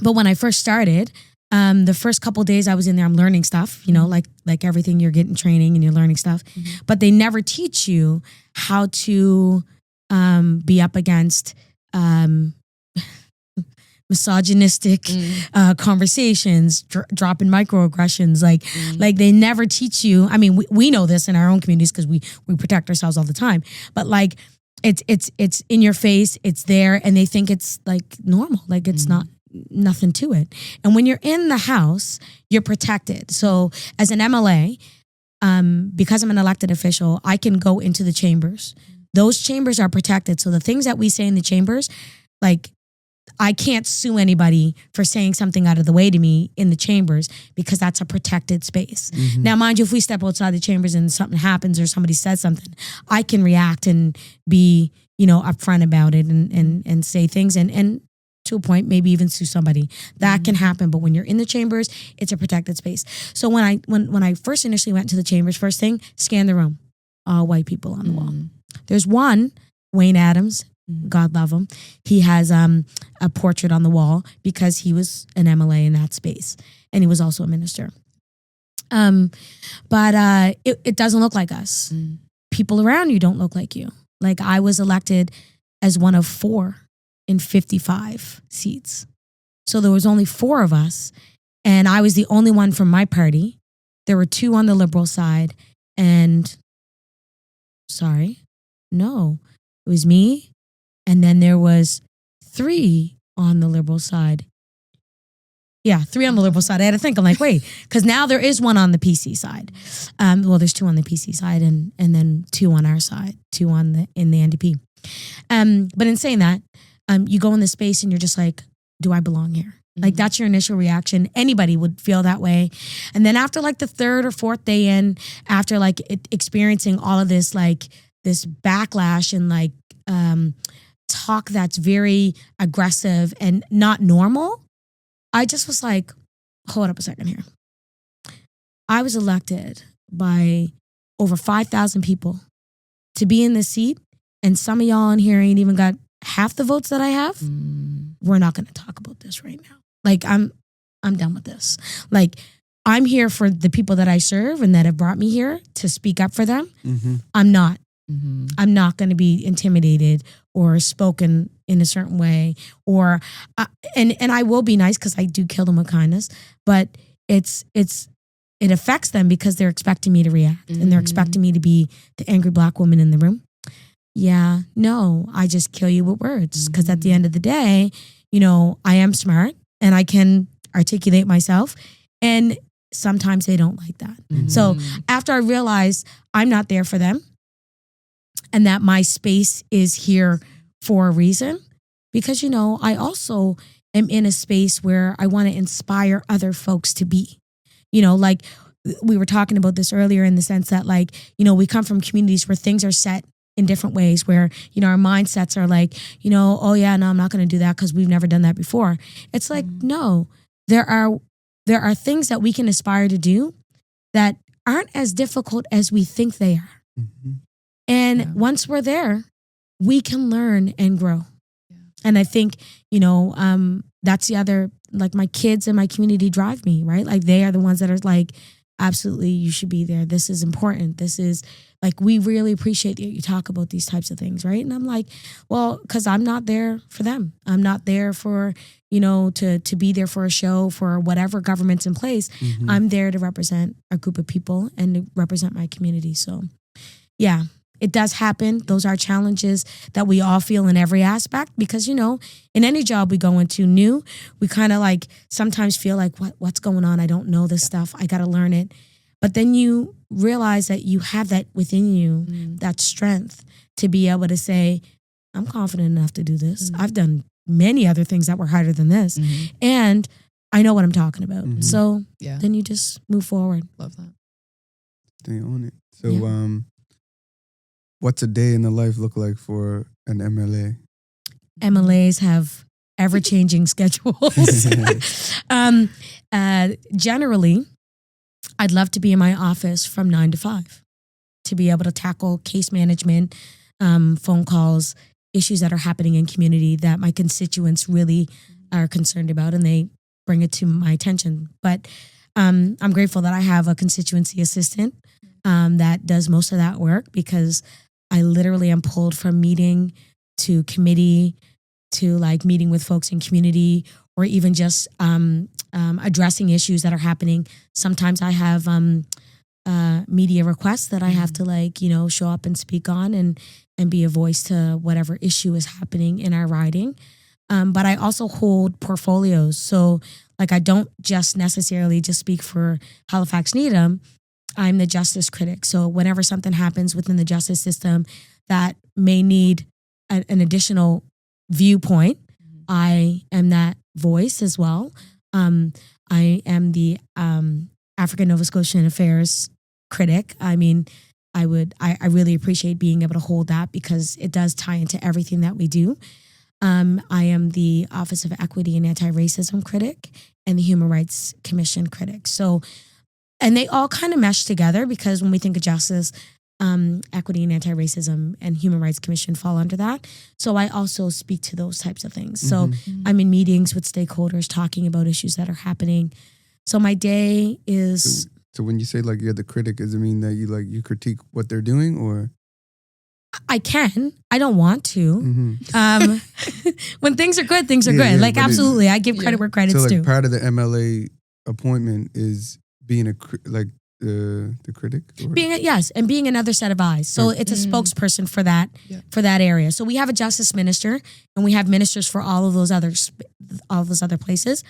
when I first started, the first couple of days I was in there, I'm learning stuff, like everything, you're getting training and you're learning stuff, but they never teach you how to be up against misogynistic conversations, dropping microaggressions. Like they never teach you. I mean, we know this in our own communities because we protect ourselves all the time. But it's in your face. It's there, and they think it's normal. It's not nothing to it. And when you're in the house, you're protected. So as an MLA, because I'm an elected official, I can go into the chambers. Those chambers are protected. So the things that we say in the chambers, like I can't sue anybody for saying something out of the way to me in the chambers because that's a protected space. Mm-hmm. Now, mind you, if we step outside the chambers and something happens or somebody says something, I can react and be, upfront about it and say things and to a point, maybe even sue somebody. That can happen. But when you're in the chambers, it's a protected space. So when I first initially went to the chambers, first thing, scan the room. All white people on the wall. There's one, Wayne Adams, God love him. He has a portrait on the wall because he was an MLA in that space. And he was also a minister. But it doesn't look like us. People around you don't look like you. Like I was elected as one of 4 in 55 seats. So there was only 4 of us. And I was the only one from my party. There were 2 on the Liberal side. And, it was me. And then there was 3 on the Liberal side. Yeah, 3 on the Liberal side. I had to think. I'm like, wait, because now there is 1 on the PC side. There's 2 on the PC side and then 2 on our side, 2 in the NDP. But in saying that, you go in the space and you're just like, do I belong here? Like that's your initial reaction. Anybody would feel that way. And then after like the 3rd or 4th day in, after like experiencing all of this, like this backlash and like talk that's very aggressive and not normal, I just was like, hold up a second here. I was elected by over 5,000 people to be in this seat, and some of y'all in here ain't even got half the votes that I have. We're not going to talk about this right now. Like I'm done with this. Like I'm here for the people that I serve and that have brought me here to speak up for them. I'm not. I'm not going to be intimidated or spoken in a certain way, or and I will be nice because I do kill them with kindness. But it affects them because they're expecting me to react and they're expecting me to be the angry Black woman in the room. Yeah, no, I just kill you with words because at the end of the day, I am smart and I can articulate myself, and sometimes they don't like that. So after I realized I'm not there for them, and that my space is here for a reason, because, I also am in a space where I want to inspire other folks to be, like we were talking about this earlier in the sense that like, we come from communities where things are set in different ways where, our mindsets are like, oh yeah, no, I'm not going to do that because we've never done that before. It's like, no, there are things that we can aspire to do that aren't as difficult as we think they are. And once we're there, we can learn and grow. And I think, that's the other, like my kids and my community drive me, right? Like they are the ones that are like, absolutely, you should be there. This is important. This is like, we really appreciate that you talk about these types of things, right? And I'm like, well, because I'm not there for them. I'm not there for, to be there for a show for whatever government's in place. I'm there to represent a group of people and to represent my community. So yeah, it does happen. Those are challenges that we all feel in every aspect because, in any job we go into new, we kind of like sometimes feel like, what's going on? I don't know this stuff. I got to learn it. But then you realize that you have that within you, that strength to be able to say, I'm confident enough to do this. I've done many other things that were harder than this. And I know what I'm talking about. So then you just move forward. Love that. Stay on it. So, what's a day in the life look like for an MLA? MLAs have ever-changing schedules. Generally, I'd love to be in my office from 9 to 5 to be able to tackle case management, phone calls, issues that are happening in community that my constituents really are concerned about, and they bring it to my attention. But I'm grateful that I have a constituency assistant that does most of that work because I literally am pulled from meeting to committee to like meeting with folks in community or even just addressing issues that are happening. Sometimes I have media requests that I have to like, show up and speak on and be a voice to whatever issue is happening in our riding. But I also hold portfolios. So like I don't just necessarily just speak for Halifax Needham. I'm the justice critic. So whenever something happens within the justice system that may need an additional viewpoint, I am that voice as well. I am the African Nova Scotian Affairs critic. I mean, I really appreciate being able to hold that because it does tie into everything that we do. I am the Office of Equity and Anti-Racism critic and the Human Rights Commission critic. So, and they all kind of mesh together because when we think of justice, equity and anti-racism and Human Rights Commission fall under that. So I also speak to those types of things. So I'm in meetings with stakeholders talking about issues that are happening. So my day is... So when you say like you're the critic, does it mean that you critique what they're doing or? I can. I don't want to. When things are good, things are good. Like absolutely. I give credit where credit's due. So part of the MLA appointment is being the critic? And being another set of eyes. So it's a spokesperson for that area. So we have a justice minister and we have ministers for all of those other places.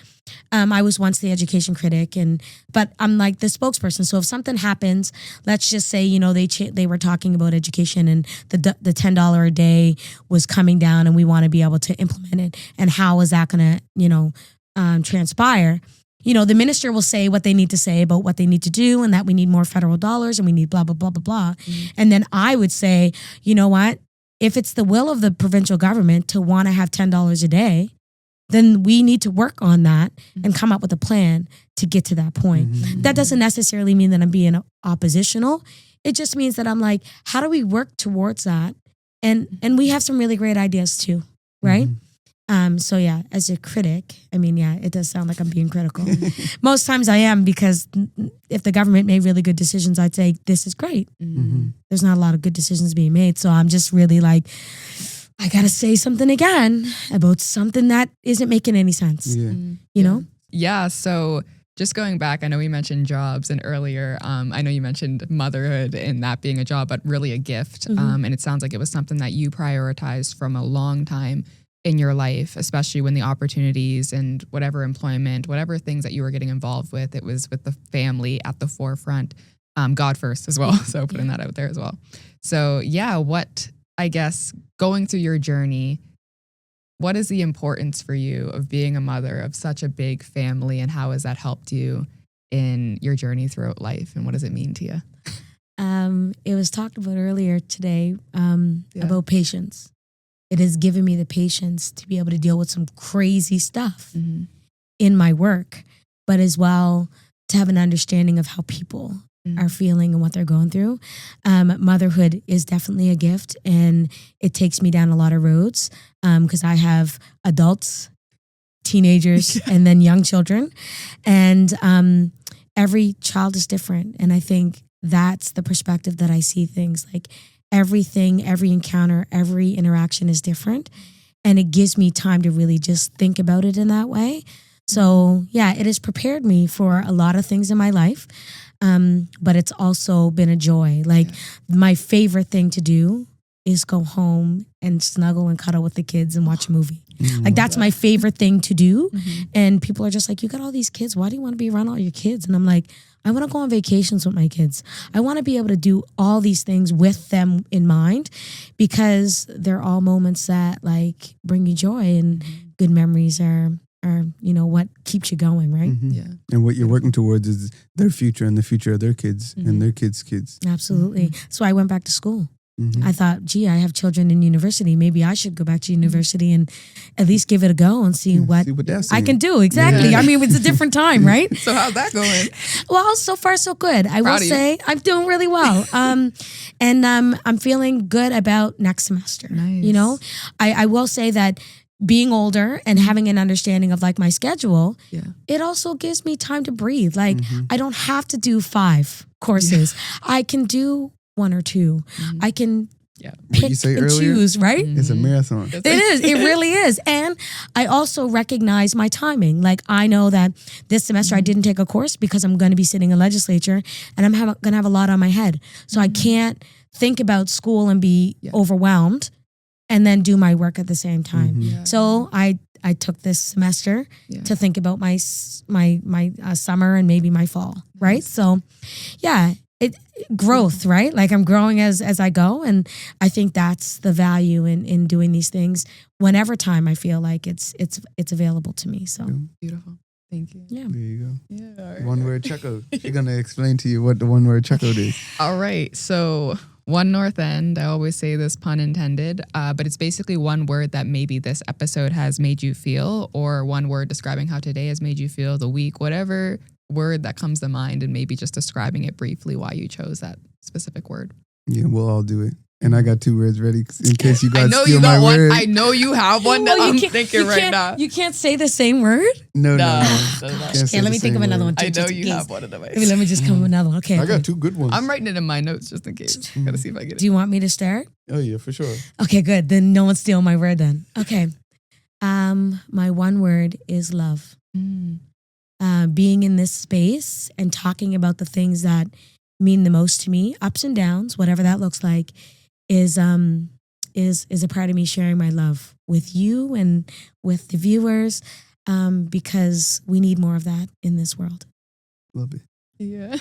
I was once the education critic, but I'm like the spokesperson. So if something happens, let's just say, they were talking about education and the $10 a day was coming down and we want to be able to implement it. And how is that going to, transpire? The minister will say what they need to say about what they need to do and that we need more federal dollars and we need blah, blah, blah, blah, blah. And then I would say, you know what? If it's the will of the provincial government to want to have $10 a day, then we need to work on that and come up with a plan to get to that point. That doesn't necessarily mean that I'm being oppositional. It just means that I'm like, how do we work towards that? And we have some really great ideas too, right? So yeah, as a critic, I mean, yeah, it does sound like I'm being critical. Most times I am, because if the government made really good decisions, I'd say, this is great. There's not a lot of good decisions being made. So I'm just really like, I got to say something again about something that isn't making any sense, you know? Yeah. So just going back, I know we mentioned jobs and earlier, I know you mentioned motherhood and that being a job, but really a gift. And it sounds like it was something that you prioritized from a long time in your life, especially when the opportunities and whatever employment, whatever things that you were getting involved with, it was with the family at the forefront, God first as well. So putting that out there as well. So yeah, I guess going through your journey, what is the importance for you of being a mother of such a big family, and how has that helped you in your journey throughout life, and what does it mean to you? It was talked about earlier today about patience. It has given me the patience to be able to deal with some crazy stuff in my work, but as well to have an understanding of how people are feeling and what they're going through. Motherhood is definitely a gift, and it takes me down a lot of roads because I have adults, teenagers, and then young children. And every child is different. And I think that's the perspective that I see things. Like everything, every encounter, every interaction is different. And it gives me time to really just think about it in that way. So yeah, it has prepared me for a lot of things in my life. But it's also been a joy. Like my favorite thing to do is go home and snuggle and cuddle with the kids and watch a movie. Like that's my favorite thing to do. And people are just like, you got all these kids. Why do you want to be around all your kids? And I'm like, I want to go on vacations with my kids. I want to be able to do all these things with them in mind, because they're all moments that like bring you joy, and good memories are what keeps you going, right? Yeah. And what you're working towards is their future and the future of their kids and their kids' kids. Absolutely. So I went back to school. I thought, gee, I have children in university. Maybe I should go back to university and at least give it a go and see what I can do. Exactly. Yeah. I mean, it's a different time, right? So how's that going? Well, so far so good. I will say I'm doing really well. And I'm feeling good about next semester. Nice. You know, I will say that being older and having an understanding of like my schedule, it also gives me time to breathe. Like I don't have to do 5 courses. I can do 1 or 2. I can pick and choose, right? It's a marathon. It is. It really is. And I also recognize my timing. Like I know that this semester I didn't take a course because I'm going to be sitting in Legislature and I'm going to have a lot on my head. So I can't think about school and be overwhelmed and then do my work at the same time. So I took this semester to think about my summer and maybe my fall, right? So yeah, growth, right? Like I'm growing as I go. And I think that's the value in doing these things whenever time I feel like it's available to me. So beautiful. Thank you. Yeah. There you go. Yeah. Right. One word checkout. She's going to explain to you what the one word checkout is. All right. So One North End, I always say this, pun intended, but it's basically one word that maybe this episode has made you feel, or one word describing how today has made you feel, the week, whatever word that comes to mind, and maybe just describing it briefly why you chose that specific word. Yeah, we'll all do it. And I got 2 words ready in case you guys I know steal you my got one. word. I know you have one that I'm thinking right now. You can't say the same word? No. Okay, let me think of another one. I know you have one of them. Let me just come with another one. Okay. I got 2 good ones. I'm writing it in my notes just in case. Gotta see if I get it. Do you want me to start? Oh, yeah, for sure. Okay, good. Then no one's stealing my word then. Okay. My one word is love. Being in this space and talking about the things that mean the most to me, ups and downs, whatever that looks like, is a part of me sharing my love with you and with the viewers, because we need more of that in this world. Love it. Yeah.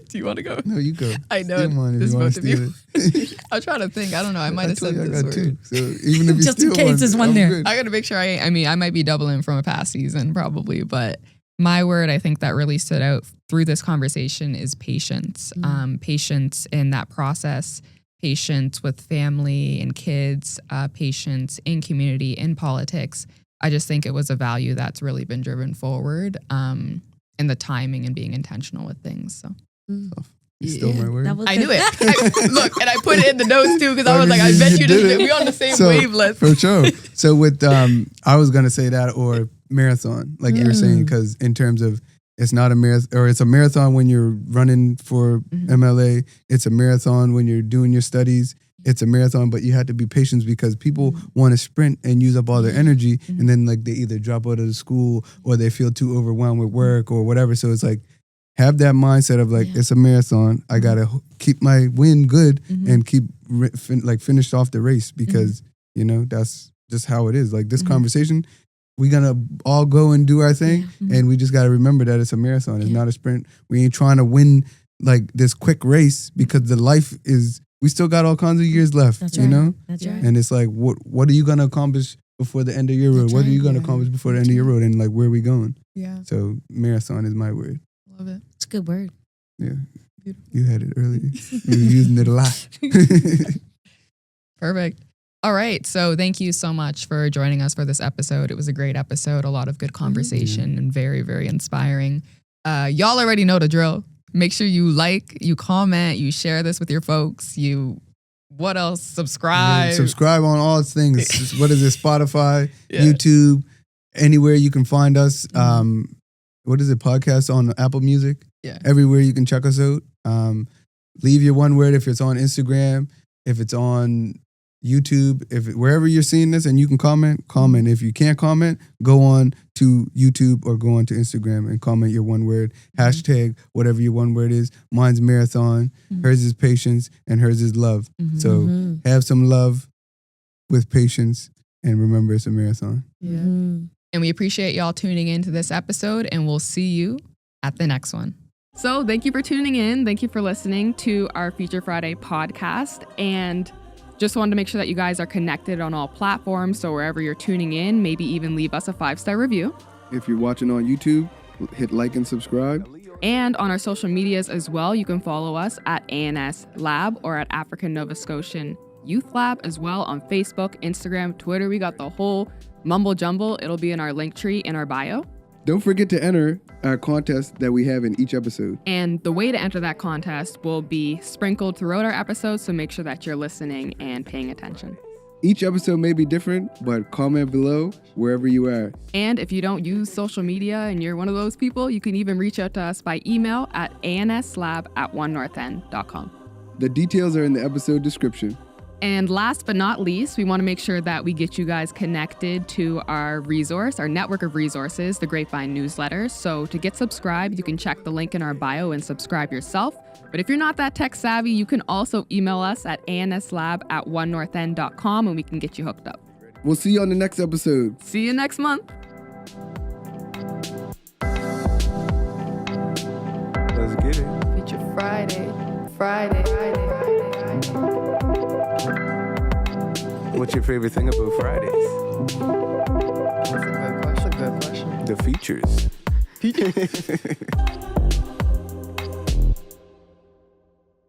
Do you want to go? No, you go. I know. Steal mine if There's you want both to of steal you. it. I'm trying to think. I don't know. I might have said I this got word. 2. So even if you Just in steal case there's one I'm there. good. I got to make sure I might be doubling from a past season probably, but my word I think that really stood out through this conversation is patience. Patience in that process, patience with family and kids, patience in community, in politics. I just think it was a value that's really been driven forward, in the timing and being intentional with things. So. You stole my word. I knew it. Look, and I put it in the notes too because I was like, I bet you did. We on the same wavelength. For sure. So with, I was going to say that, or marathon, like you were saying, because in terms of, it's not a marathon, or it's a marathon when you're running for MLA. It's a marathon when you're doing your studies. It's a marathon, but you have to be patient because people want to sprint and use up all their energy. And then like they either drop out of the school or they feel too overwhelmed with work or whatever. So it's like, have that mindset of like, it's a marathon. I got to keep my win good and keep finished off the race because, you know, that's just how it is. Like this conversation, we're going to all go and do our thing. And we just got to remember that it's a marathon. It's not a sprint. We ain't trying to win like this quick race because the life is, we still got all kinds of years left, That's you right. know? That's right. And it's like, what are you going to accomplish before the end of your road? That's What are you right. going to accomplish before the end of your road? And like, where are we going? Yeah. So marathon is my word. Love it. It's a good word. Yeah. Beautiful. You had it earlier. You were using it a lot. Perfect. All right. So thank you so much for joining us for this episode. It was a great episode, a lot of good conversation and very, very inspiring. Y'all already know the drill. Make sure you like, you comment, you share this with your folks. What else? Subscribe. Subscribe on all things. What is it? Spotify, Yeah. YouTube, anywhere you can find us. What is it? Podcast on Apple Music. Yeah. Everywhere you can check us out. Leave your one word if it's on Instagram, if it's on YouTube, wherever you're seeing this and you can comment. If you can't comment, go on to YouTube or go on to Instagram and comment your one word, hashtag whatever your one word is. Mine's marathon, hers is patience, and hers is love. So have some love with patience and remember it's a marathon. Yeah. And we appreciate y'all tuning in to this episode and we'll see you at the next one. So thank you for tuning in. Thank you for listening to our Feature Friday podcast. And just wanted to make sure that you guys are connected on all platforms. So wherever you're tuning in, maybe even leave us a 5-star review. If you're watching on YouTube, hit like and subscribe. And on our social medias as well, you can follow us at ANS Lab or at African Nova Scotian Youth Lab as well on Facebook, Instagram, Twitter. We got the whole mumble jumble. It'll be in our link tree in our bio. Don't forget to enter our contest that we have in each episode. And the way to enter that contest will be sprinkled throughout our episodes, so make sure that you're listening and paying attention. Each episode may be different, but comment below wherever you are. And if you don't use social media and you're one of those people, you can even reach out to us by email at anslab@onenorthend.com. The details are in the episode description. And last but not least, we want to make sure that we get you guys connected to our resource, our network of resources, the Grapevine newsletter. So to get subscribed, you can check the link in our bio and subscribe yourself. But if you're not that tech savvy, you can also email us at anslab@onenorthend.com and we can get you hooked up. We'll see you on the next episode. See you next month. Let's get it. Feature What's your favorite thing about Fridays? That's a good question. The features.